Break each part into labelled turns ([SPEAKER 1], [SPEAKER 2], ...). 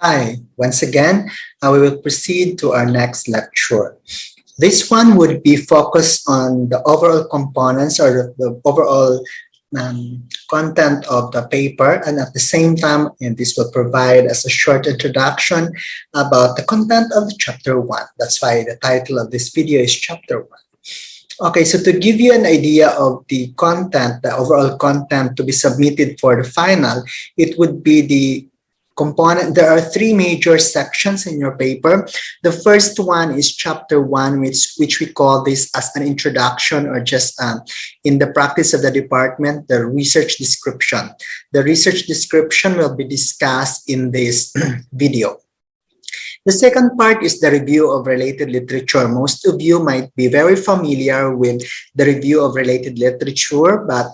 [SPEAKER 1] Hi, once again, we will proceed to our next lecture. This one would be focused on the overall components or the overall content of the paper, and at the same time, and this will provide us a short introduction about the content of chapter 1. That's why the title of this video is chapter 1. Okay, so to give you an idea of the content, the overall content to be submitted for the final, it would be the component. There are three major sections in your paper. The first one is chapter 1, which we call this as an introduction, or just in the practice of the department, the research description. The research description will be discussed in this video. The second part is the review of related literature. Most of you might be very familiar with the review of related literature, but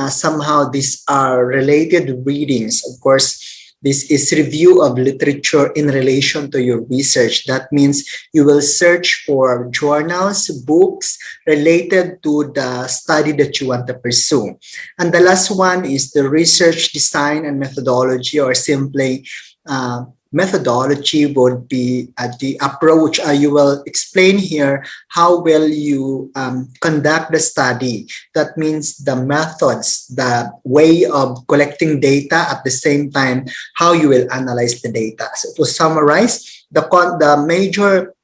[SPEAKER 1] somehow these are related readings. Of course, this is review of literature in relation to your research. That means you will search for journals, books related to the study that you want to pursue. And the last one is the research design and methodology, or simply methodology would be the approach. You will explain here how will you conduct the study. That means the methods, the way of collecting data, at the same time, how you will analyze the data. So to summarize, the major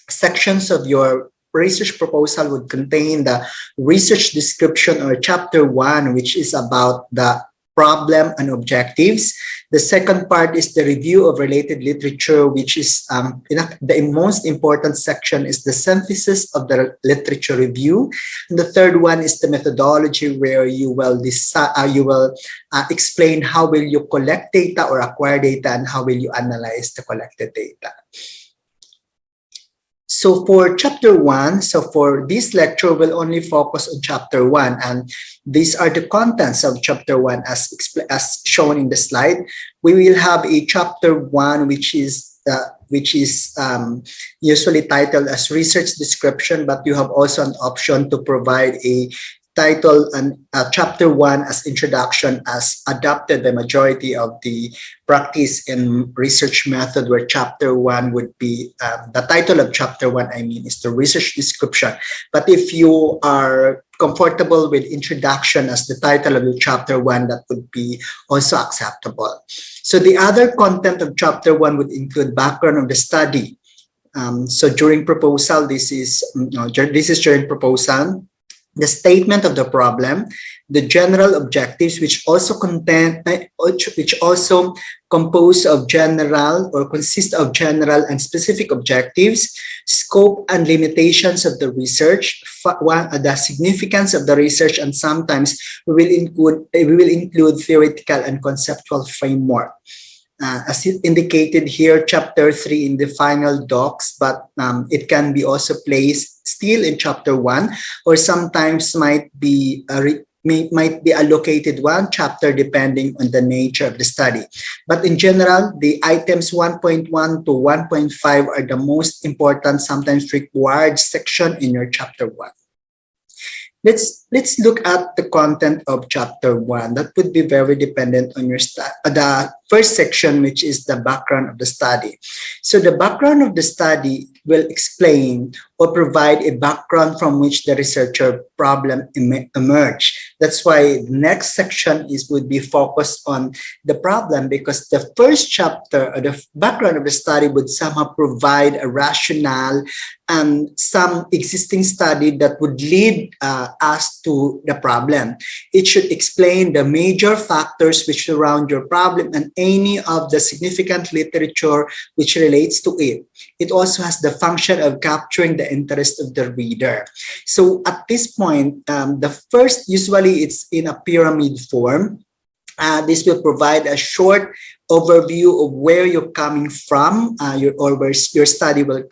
[SPEAKER 1] sections of your research proposal would contain the research description, or chapter 1, which is about the problem and objectives. The second part is the review of related literature, which is the most important section is the synthesis of the literature review. And the third one is the methodology, where you will explain how will you collect data or acquire data, and how will you analyze the collected data. So for chapter 1, so for this lecture, we'll only focus on chapter 1, and these are the contents of chapter 1 as shown in the slide. We will have a chapter 1 which is usually titled as research description, but you have also an option to provide a title and chapter 1 as introduction, as adopted the majority of the practice in research method, where chapter 1 would be the title of chapter 1, is the research description. But if you are comfortable with introduction as the title of your chapter 1, that would be also acceptable. So the other content of chapter 1 would include background of the study. So during proposal, this is during proposal, the statement of the problem, the general objectives, which also compose of general, or consist of general and specific objectives, scope and limitations of the research, the significance of the research, and sometimes we will include theoretical and conceptual framework. As indicated here, chapter 3 in the final docs, but it can be also placed still in chapter 1, or sometimes might be allocated one chapter depending on the nature of the study. But in general, the items 1.1 to 1.5 are the most important, sometimes required section in your chapter 1. Let's look at the content of chapter 1. That would be very dependent on your the first section, which is the background of the study. So the background of the study will explain or provide a background from which the researcher problem emerge. That's why the next section would be focused on the problem, because the first chapter, or the background of the study, would somehow provide a rationale and some existing study that would lead us to the problem. It should explain the major factors which surround your problem and any of the significant literature which relates to it. It also has the function of capturing the interest of the reader. So at this point, the first, usually it's in a pyramid form. This will provide a short overview of where you're coming from, where your study will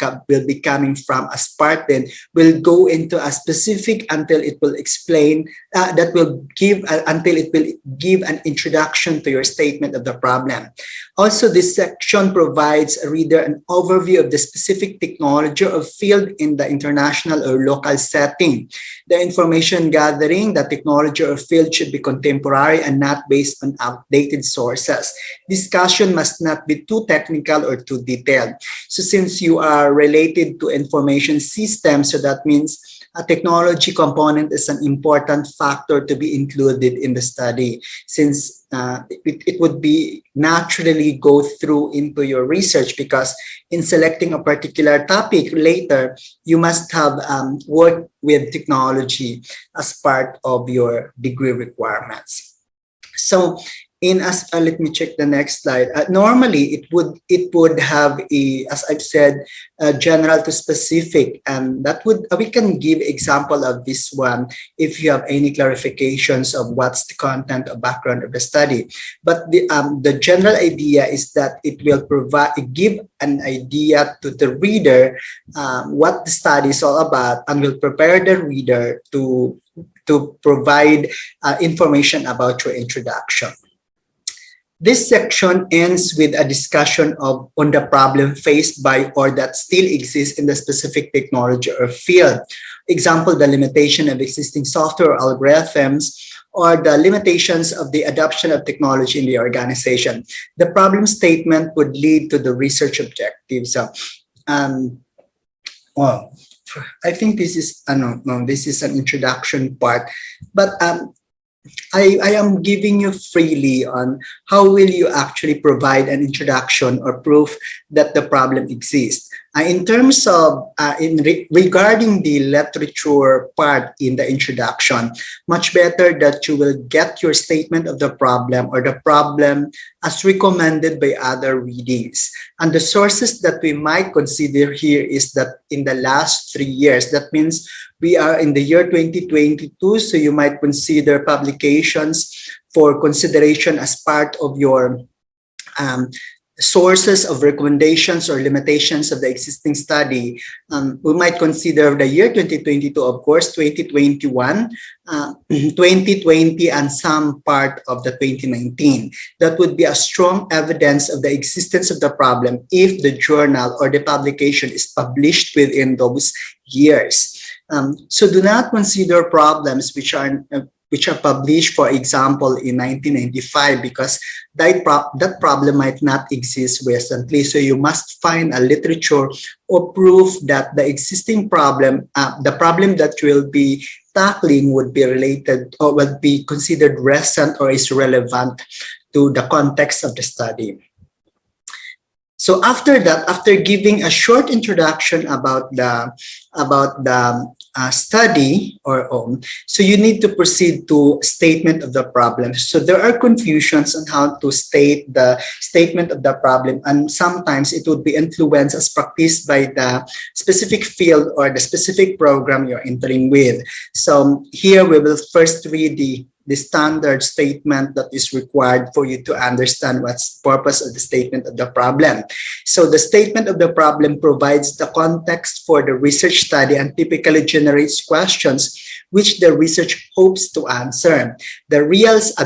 [SPEAKER 1] be coming from as part. Then we'll go into a specific until it will explain until it will give an introduction to your statement of the problem. Also, this section provides a reader an overview of the specific technology or field in the international or local setting. The information gathering, the technology or field should be contemporary and not based on outdated sources. This discussion must not be too technical or too detailed. So since you are related to information systems, so that means a technology component is an important factor to be included in the study, since it would be naturally go through into your research, because in selecting a particular topic later, you must have worked with technology as part of your degree requirements. So let me check the next slide. Normally, it would have a, as I've said, general to specific, and that would we can give example of this one if you have any clarifications of what's the content or background of the study. But the general idea is that it will give an idea to the reader what the study is all about, and will prepare the reader to provide information about your introduction. This section ends with a discussion on the problem faced by or that still exists in the specific technology or field. Example, the limitation of existing software or algorithms, or the limitations of the adoption of technology in the organization. The problem statement would lead to the research objectives. Well, I think this is this is an introduction part, but I am giving you freely on how will you actually provide an introduction or proof that the problem exists. In terms of regarding the literature part in the introduction, much better that you will get your statement of the problem or the problem as recommended by other readings. And the sources that we might consider here is that in the last 3 years, that means we are in the year 2022, so you might consider publications for consideration as part of your sources of recommendations or limitations of the existing study. We might consider the year 2022, of course, 2021, 2020, and some part of the 2019. That would be a strong evidence of the existence of the problem if the journal or the publication is published within those years. So do not consider problems which are published, for example, in 1995, because that problem might not exist recently. So you must find a literature or proof that the existing problem, the problem that you will be tackling would be related or would be considered recent or is relevant to the context of the study. So after that, after giving a short introduction about the study so you need to proceed to statement of the problem. So there are confusions on how to state the statement of the problem, and sometimes it would be influenced as practiced by the specific field or the specific program you're entering with. So here we will first read the standard statement that is required for you to understand what's the purpose of the statement of the problem. So the statement of the problem provides the context for the research study and typically generates questions which the research hopes to answer. The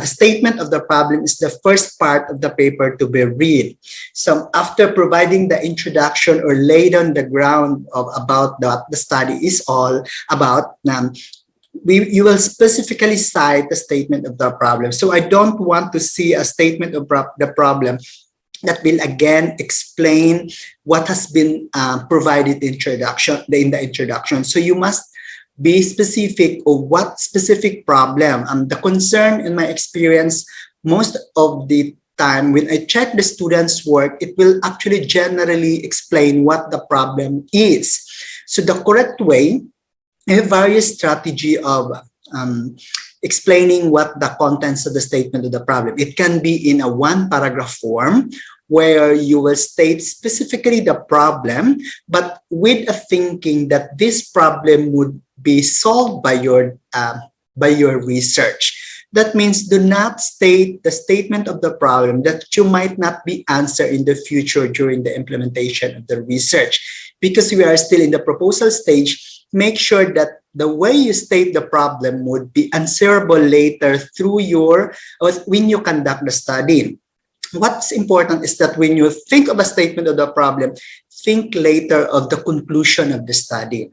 [SPEAKER 1] statement of the problem is the first part of the paper to be read. So after providing the introduction or laid on the ground about what the study is all about, you will specifically cite the statement of the problem. So I don't want to see a statement of the problem that will again explain what has been provided in the introduction. So you must be specific of what specific problem. The concern in my experience, most of the time when I check the students' work, it will actually generally explain what the problem is. So the correct way, I have various strategy of explaining what the contents of the statement of the problem. It can be in a one paragraph form where you will state specifically the problem, but with a thinking that this problem would be solved by your research. That means do not state the statement of the problem that you might not be answered in the future during the implementation of the research. Because we are still in the proposal stage, make sure that the way you state the problem would be answerable later through when you conduct the study. What's important is that when you think of a statement of the problem, think later of the conclusion of the study.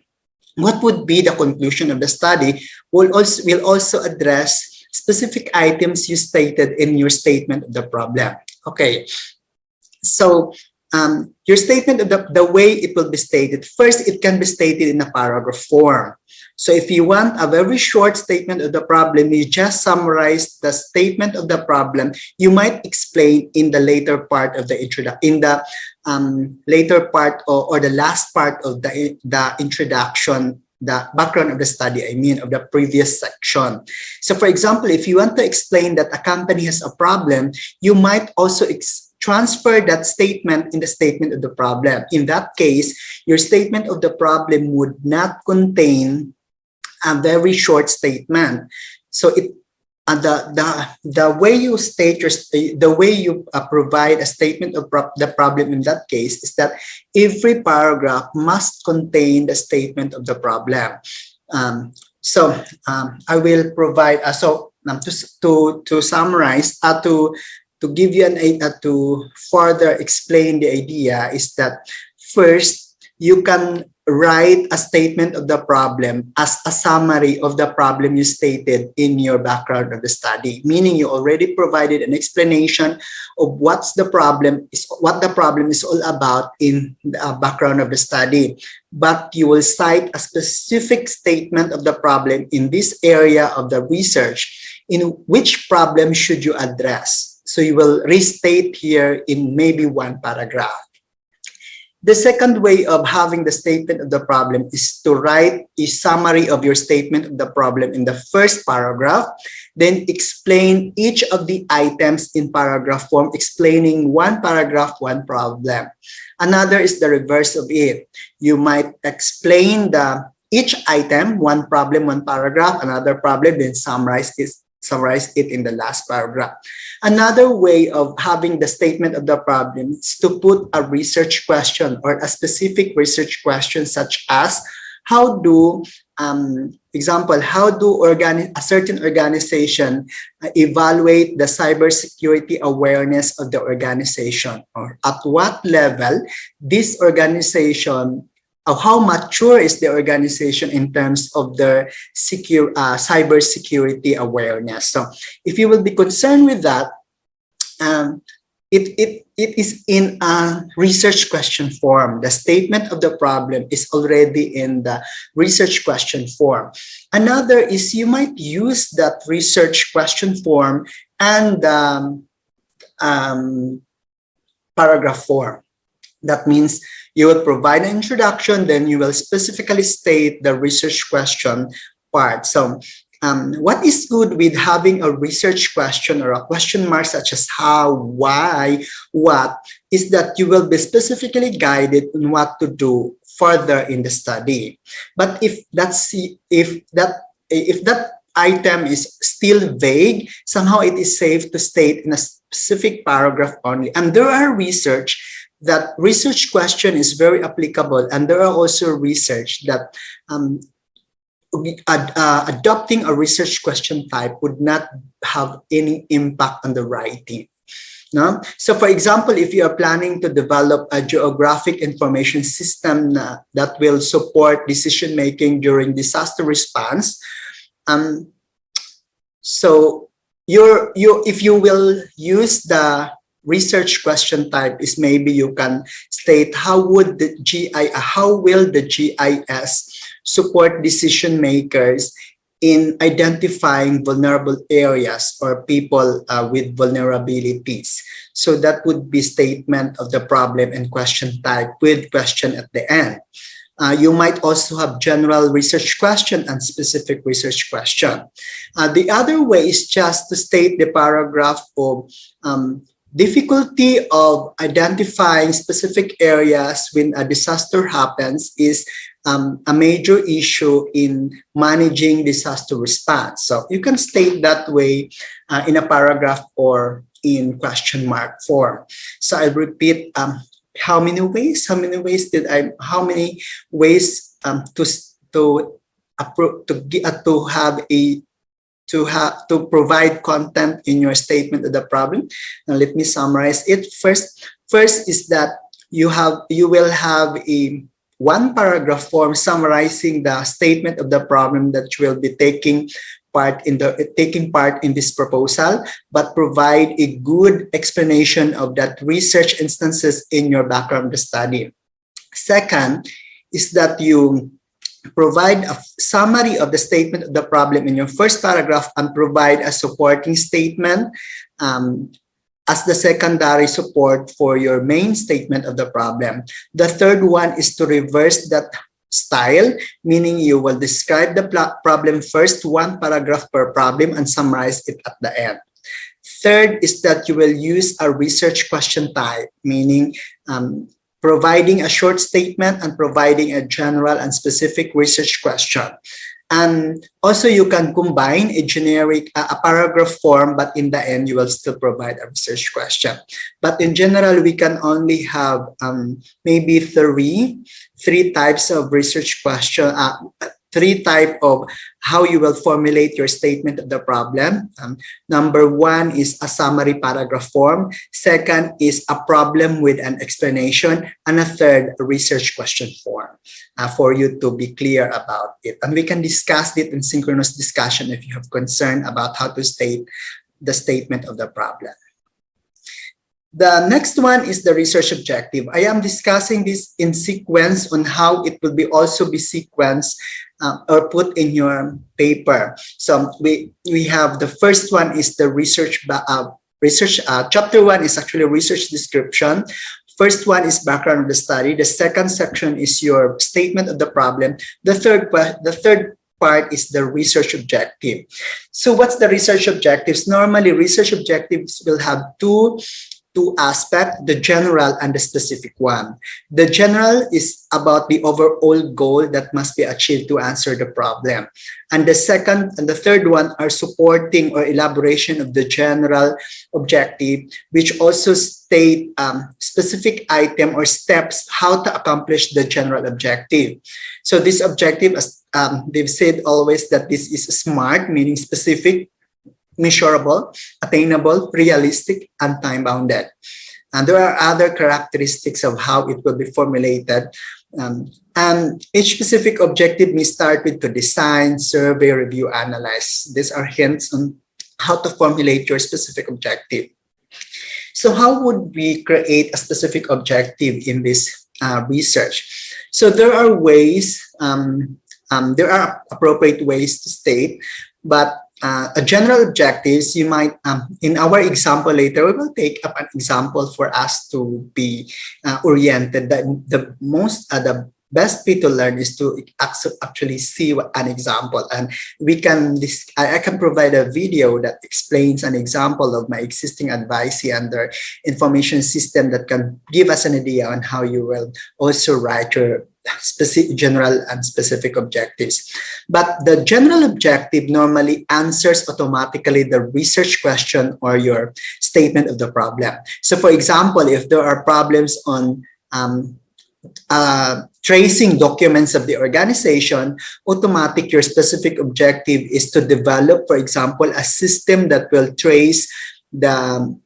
[SPEAKER 1] What would be the conclusion of the study will also address specific items you stated in your statement of the problem. Okay, so your statement of the way it will be stated, first, it can be stated in a paragraph form. So if you want a very short statement of the problem, you just summarize the statement of the problem. You might explain in the later part of the introduction, in the later part or the last part of the introduction, the background of the study, I mean, of the previous section. So for example, if you want to explain that a company has a problem, you might also transfer that statement in the statement of the problem. In that case, your statement of the problem would not contain a very short statement. So the way you state the way you provide a statement of the problem in that case is that every paragraph must contain the statement of the problem. I will provide to summarize to give you to further explain the idea is that first you can write a statement of the problem as a summary of the problem you stated in your background of the study, meaning you already provided an explanation of what the problem is all about in the background of the study. But you will cite a specific statement of the problem in this area of the research. In which problem should you address? So you will restate here in maybe one paragraph. The second way of having the statement of the problem is to write a summary of your statement of the problem in the first paragraph, then explain each of the items in paragraph form, explaining one paragraph, one problem. Another is the reverse of it. You might explain each item, one problem, one paragraph, another problem, then summarize it in the last paragraph. Another way of having the statement of the problem is to put a research question or a specific research question, such as how do a certain organization evaluate the cybersecurity awareness of the organization, or at what level this organization, how mature is the organization in terms of their cybersecurity awareness. So if you will be concerned with that, it is in a research question form. The statement of the problem is already in the research question form. Another is you might use that research question form and paragraph form. That means you will provide an introduction, then you will specifically state the research question part. So what is good with having a research question or a question mark such as how, why, what, is that you will be specifically guided on what to do further in the study. But if that item is still vague, somehow it is safe to state in a specific paragraph only. And there are that research question is very applicable, and there are also research that adopting a research question type would not have any impact on the writing. No? So for example, if you are planning to develop a geographic information system that will support decision making during disaster response, so if you will use the research question type, is maybe you can state how will the GIS support decision makers in identifying vulnerable areas or people with vulnerabilities. So that would be statement of the problem and question type with question at the end. You might also have general research question and specific research question. The other way is just to state the paragraph of difficulty of identifying specific areas when a disaster happens is a major issue in managing disaster response. So you can state that way in a paragraph or in question mark form. So I'll repeat how many ways to provide content in your statement of the problem. Now let me summarize it. First is that you will have a one paragraph form summarizing the statement of the problem that you will be taking taking part in this proposal, but provide a good explanation of that research instances in your background study. Second is that you provide a summary of the statement of the problem in your first paragraph and provide a supporting statement as the secondary support for your main statement of the problem. The third one is to reverse that style, meaning you will describe the problem first, one paragraph per problem, and summarize it at the end. Third is that you will use a research question type, meaning providing a short statement and providing a general and specific research question. And also you can combine a generic, a paragraph form, but in the end, you will still provide a research question. But in general, we can only have maybe three types of research question, three types of how you will formulate your statement of the problem. Number one is a summary paragraph form. Second is a problem with an explanation. And a third, a research question form for you to be clear about it. And we can discuss it in synchronous discussion if you have concern about how to state the statement of the problem. The next one is the research objective. I am discussing this in sequence on how it will be also be sequenced or put in your paper. So we have the first one is the research chapter one is actually research description. First one is background of the study. The second section is your statement of the problem. The third part is the research objective. So what's the research objectives? Normally, research objectives will have two aspects, the general and the specific one. The general is about the overall goal that must be achieved to answer the problem. And the second and the third one are supporting or elaboration of the general objective, which also state specific item or steps how to accomplish the general objective. So this objective, as they've said always that this is SMART, meaning specific, measurable, attainable, realistic, and time-bounded. And there are other characteristics of how it will be formulated. And each specific objective may start with to design, survey, review, analyze. These are hints on how to formulate your specific objective. So how would we create a specific objective in this research? So there are ways, there are appropriate ways to state, but a general objectives, you might, in our example later, we will take up an example for us to be oriented. The best way to learn is to actually see an example. And I can provide a video that explains an example of my existing advice under information system that can give us an idea on how you will also write your specific general and specific objectives. But the general objective normally answers automatically the research question or your statement of the problem. So for example, if there are problems on tracing documents of the organization, automatic your specific objective is to develop, for example, a system that will trace the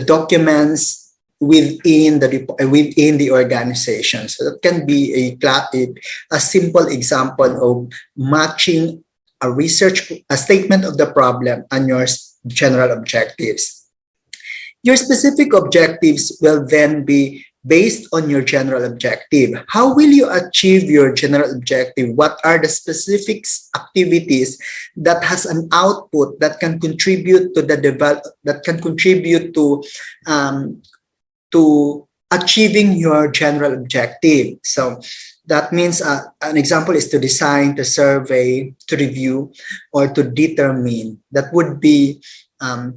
[SPEAKER 1] documents within the organization. So that can be a simple example of matching a statement of the problem and your general objectives. Your specific objectives will then be based on your general objective. How will you achieve your general objective? What are the specific activities that has an output that can contribute to achieving your general objective? So that means an example is to design, to survey, to review, or to determine. That would be,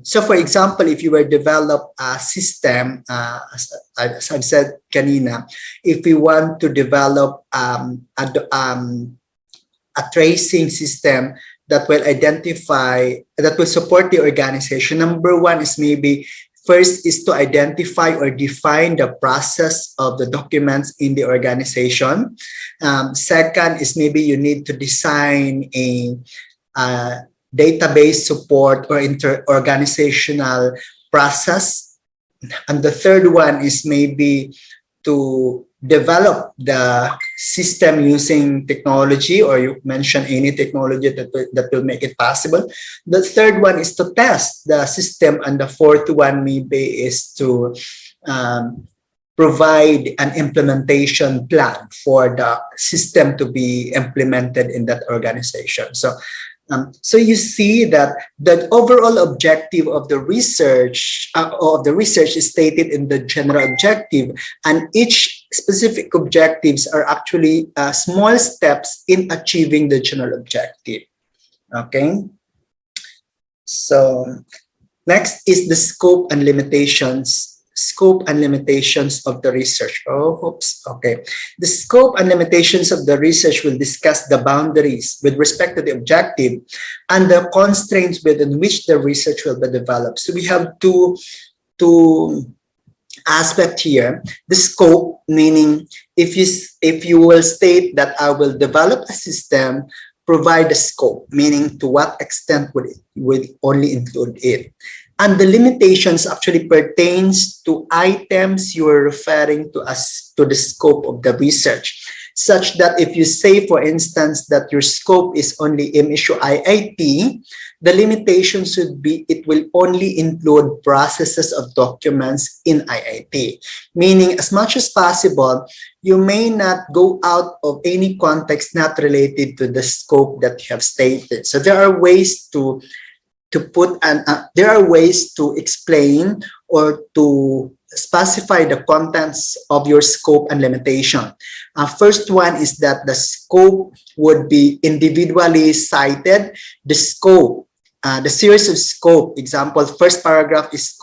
[SPEAKER 1] so for example, if you were develop a system, as I've said kanina, if we want to develop a tracing system that will identify, that will support the organization, number one is maybe first is to identify or define the process of the documents in the organization. Second is maybe you need to design a database support or inter-organizational process. And the third one is maybe to develop the system using technology, or you mention any technology that will make it possible. The third one is to test the system, and the fourth one maybe is to provide an implementation plan for the system to be implemented in that organization. So you see that the overall objective of the research is stated in the general objective, and each specific objectives are actually small steps in achieving the general objective. Okay. So next is the scope and limitations of the research. Oh, oops. Okay. The scope and limitations of the research will discuss the boundaries with respect to the objective and the constraints within which the research will be developed. So we have two aspects here. The scope, meaning if you will state that I will develop a system, provide the scope, meaning to what extent would only include it. And the limitations actually pertains to items you are referring to as to the scope of the research, such that if you say, for instance, that your scope is only MSU IIT, the limitation should be it will only include processes of documents in IIT, meaning as much as possible, you may not go out of any context not related to the scope that you have stated. So there are ways to there are ways to explain or to specify the contents of your scope and limitation. First one is that the scope would be individually cited. The scope, the series of scope, example, first paragraph is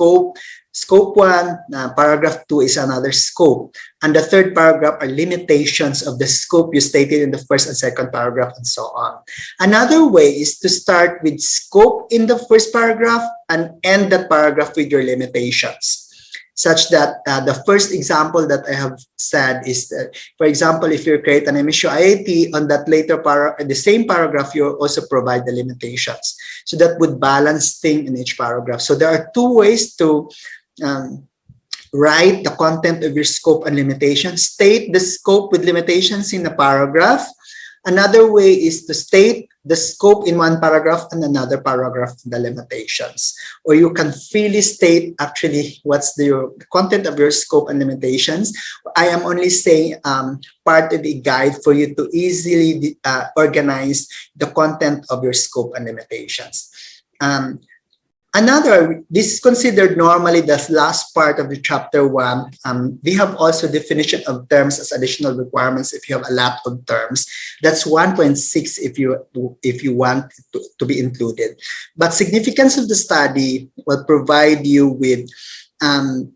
[SPEAKER 1] scope 1, paragraph 2 is another scope. And the third paragraph are limitations of the scope you stated in the first and second paragraph, and so on. Another way is to start with scope in the first paragraph and end that paragraph with your limitations, such that the first example that I have said is that, for example, if you create an MSU IIT, on that later the same paragraph, you also provide the limitations. So that would balance thing in each paragraph. So there are two ways to write the content of your scope and limitations. State the scope with limitations in a paragraph. Another way is to state the scope in one paragraph and another paragraph the limitations. Or you can freely state actually what's the content of your scope and limitations. I am only saying part of the guide for you to easily organize the content of your scope and limitations. This is considered normally the last part of the chapter 1. We have also definition of terms as additional requirements if you have a lot of terms. That's 1.6 if you want to be included. But significance of the study will provide you with the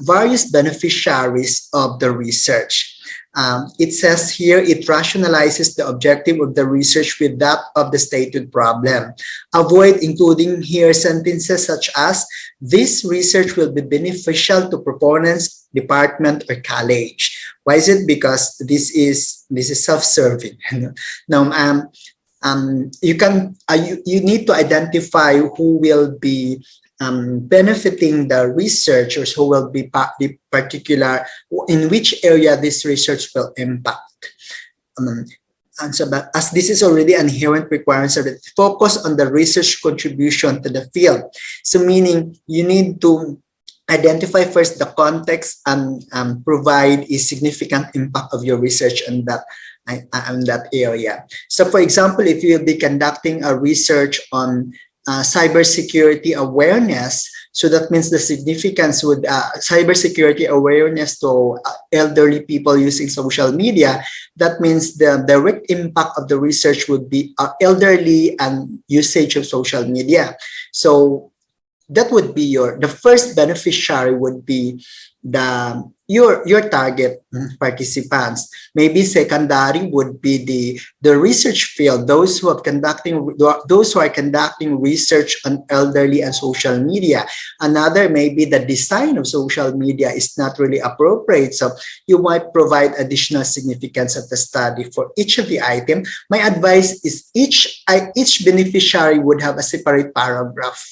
[SPEAKER 1] various beneficiaries of the research. It says here, it rationalizes the objective of the research with that of the stated problem. Avoid including here sentences such as, this research will be beneficial to proponents, department, or college. Why is it? Because this is self-serving. Now, you need to identify who will be benefiting the researchers, who will be particular in which area this research will impact. And so, but as this is already an inherent requirement, so that focus on the research contribution to the field. So meaning you need to identify first the context and provide a significant impact of your research in that area. So for example, if you'll be conducting a research on cybersecurity awareness, so that means the significance with cybersecurity awareness to elderly people using social media. That means the direct impact of the research would be elderly and usage of social media. So that would be the first beneficiary would be your target participants. Maybe secondary would be the research field, those who are conducting research on elderly and social media. Another, maybe the design of social media is not really appropriate, so you might provide additional significance of the study for each of the item. My advice is each beneficiary would have a separate paragraph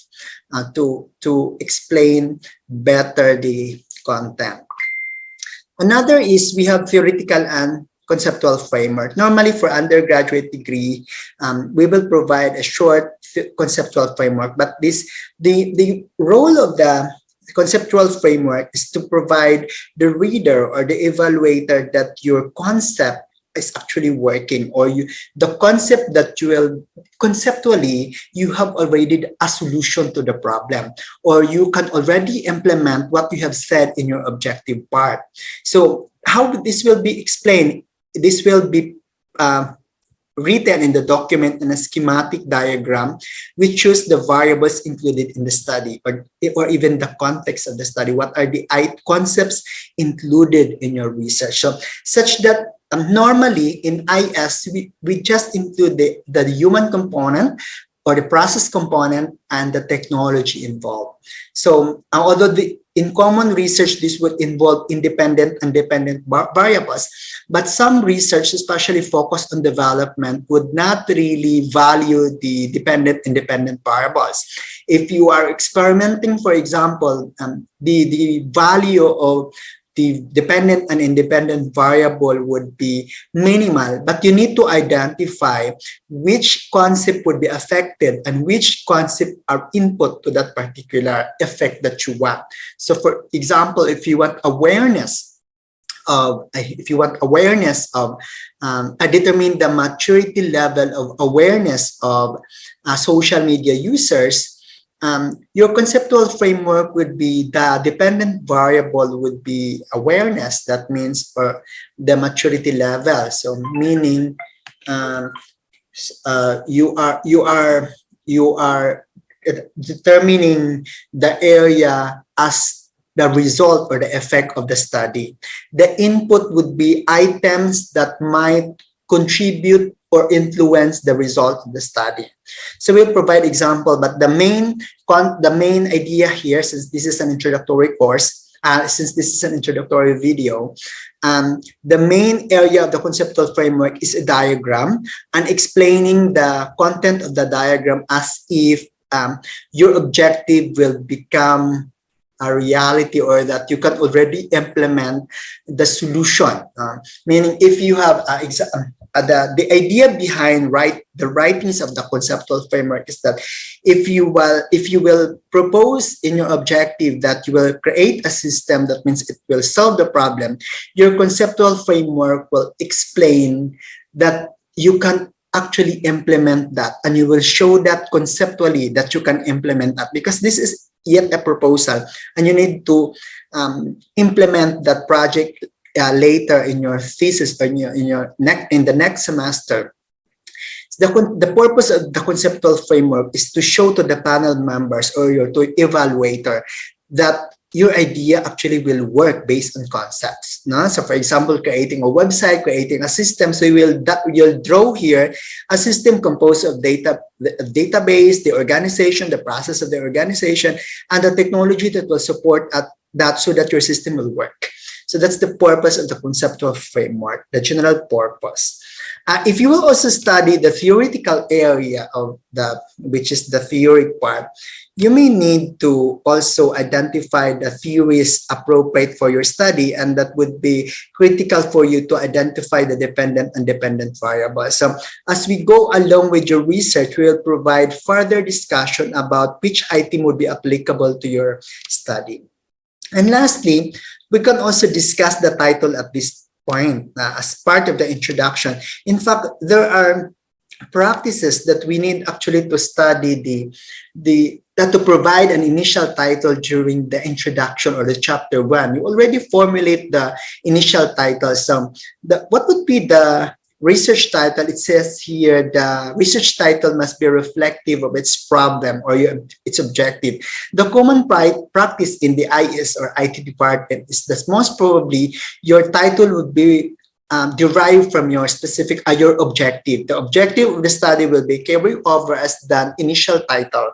[SPEAKER 1] to explain better the content. Another is we have theoretical and conceptual framework. Normally for undergraduate degree, we will provide a short conceptual framework, but the role of the conceptual framework is to provide the reader or the evaluator that your concept is actually working, or the concept that you will conceptually you have already a solution to the problem, or you can already implement what you have said in your objective part. So how this will be explained? This will be written in the document in a schematic diagram, which shows the variables included in the study, or even the context of the study. What are the concepts included in your research? So such that normally in IS, we just include the human component or the process component and the technology involved. So although in common research, this would involve independent and dependent variables, but some research, especially focused on development, would not really value the dependent independent variables. If you are experimenting, for example, the value of the dependent and independent variable would be minimal, but you need to identify which concept would be affected and which concept are input to that particular effect that you want. So for example, if you want awareness of determine the maturity level of awareness of social media users, your conceptual framework would be the dependent variable would be awareness. That means the maturity level. So meaning you are determining the area as the result or the effect of the study. The input would be items that might contribute or influence the result of the study. So we'll provide example, but the main idea here, since this is an introductory course, since this is an introductory video, the main area of the conceptual framework is a diagram and explaining the content of the diagram as if your objective will become a reality, or that you can already implement the solution. Meaning, if you have the idea behind the writings of the conceptual framework is that if you will propose in your objective that you will create a system, that means it will solve the problem, your conceptual framework will explain that you can actually implement that, and you will show that conceptually that you can implement that, because this is yet a proposal and you need to implement that project later in your thesis or in the next semester. The purpose of the conceptual framework is to show to the panel members or to evaluator that your idea actually will work based on concepts. No? So for example, creating a website, creating a system. So you'll draw here a system composed of the database, the organization, the process of the organization, and the technology that will support that so that your system will work. So that's the purpose of the conceptual framework, the general purpose. If you will also study the theoretical area of which is the theory part, you may need to also identify the theories appropriate for your study, and that would be critical for you to identify the dependent and dependent variables. So as we go along with your research, we will provide further discussion about which item would be applicable to your study. And lastly, we can also discuss the title at this point as part of the introduction. In fact, there are practices that we need actually to study to provide an initial title during the introduction or the chapter 1. You already formulate the initial title. So what would be the research title? It says here the research title must be reflective of its problem or its objective. The common practice in the IS or IT department is that most probably your title would be derived from your specific your objective. The objective of the study will be carried over as the initial title.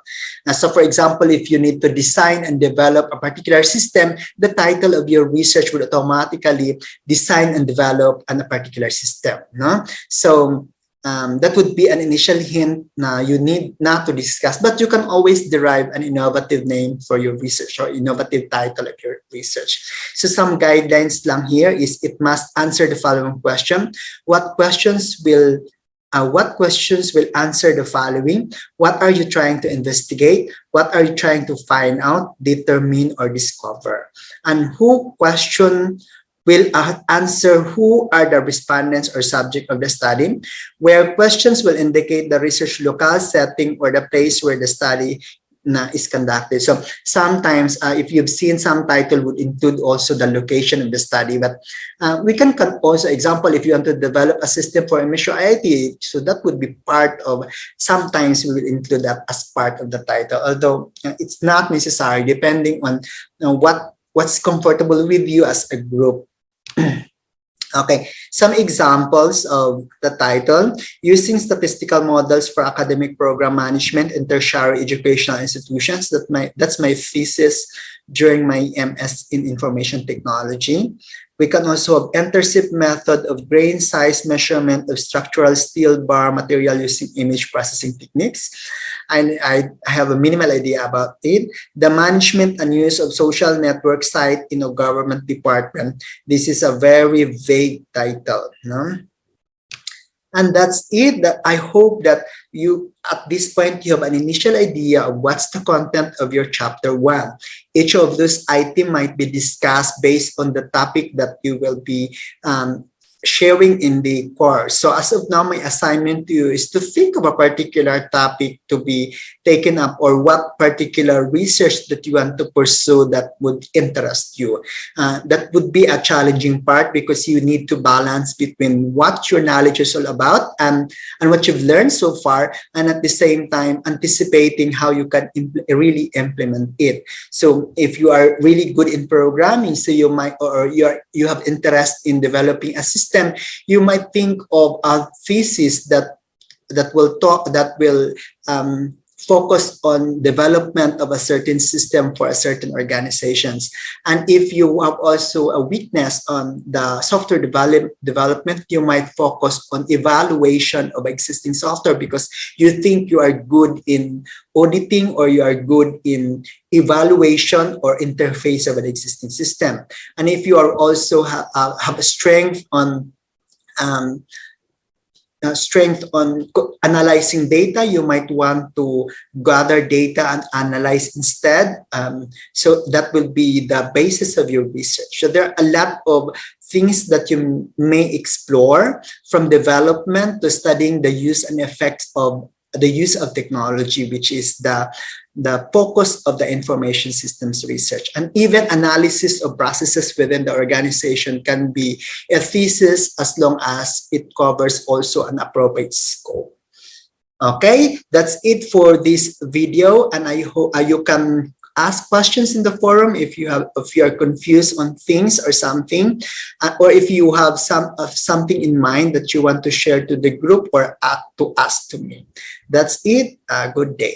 [SPEAKER 1] So for example, if you need to design and develop a particular system, the title of your research would automatically design and develop a particular system. No? So that would be an initial hint na you need not to discuss, but you can always derive an innovative name for your research or innovative title of your research. So some guidelines lang here is it must answer the following question. What questions will answer the following? What are you trying to investigate? What are you trying to find out, determine, or discover? And who question will answer who are the respondents or subject of the study, where questions will indicate the research locale, setting, or the place where the study is conducted. So sometimes if you've seen, some title would include also the location of the study, but we can also, example, if you want to develop a system for emission IIT, so that would be part of, sometimes we will include that as part of the title, although it's not necessary, depending on what's comfortable with you as a group. Okay, some examples of the title: using statistical models for academic program management in tertiary educational institutions. That's my thesis during my MS in information technology. We can also have intercept method of grain size measurement of structural steel bar material using image processing techniques. And I have a minimal idea about it. The management and use of social network site in a government department. This is a very vague title. No? And that's it. That I hope that you, at this point, you have an initial idea of what's the content of your chapter 1. Each of those items might be discussed based on the topic that you will be sharing in the course. So as of now, my assignment to you is to think of a particular topic to be taken up, or what particular research that you want to pursue that would interest you. That would be a challenging part, because you need to balance between what your knowledge is all about and what you've learned so far, and at the same time anticipating how you can really implement it. So if you are really good in programming, so you might, or you have interest in developing a system, you might think of a thesis that will focus on development of a certain system for a certain organizations. And if you have also a weakness on the software development, you might focus on evaluation of existing software, because you think you are good in auditing, or you are good in evaluation or interface of an existing system. And if you are also have a strength on analyzing data, you might want to gather data and analyze instead. So that will be the basis of your research. So there are a lot of things that you may explore, from development to studying the use and effects of the use of technology, which is the focus of the information systems research. And even analysis of processes within the organization can be a thesis, as long as it covers also an appropriate scope. Okay, that's it for this video, and I hope you can ask questions in the forum if you are confused on things or something, or if you have something in mind that you want to share to the group, or to ask to me. That's it. Good day.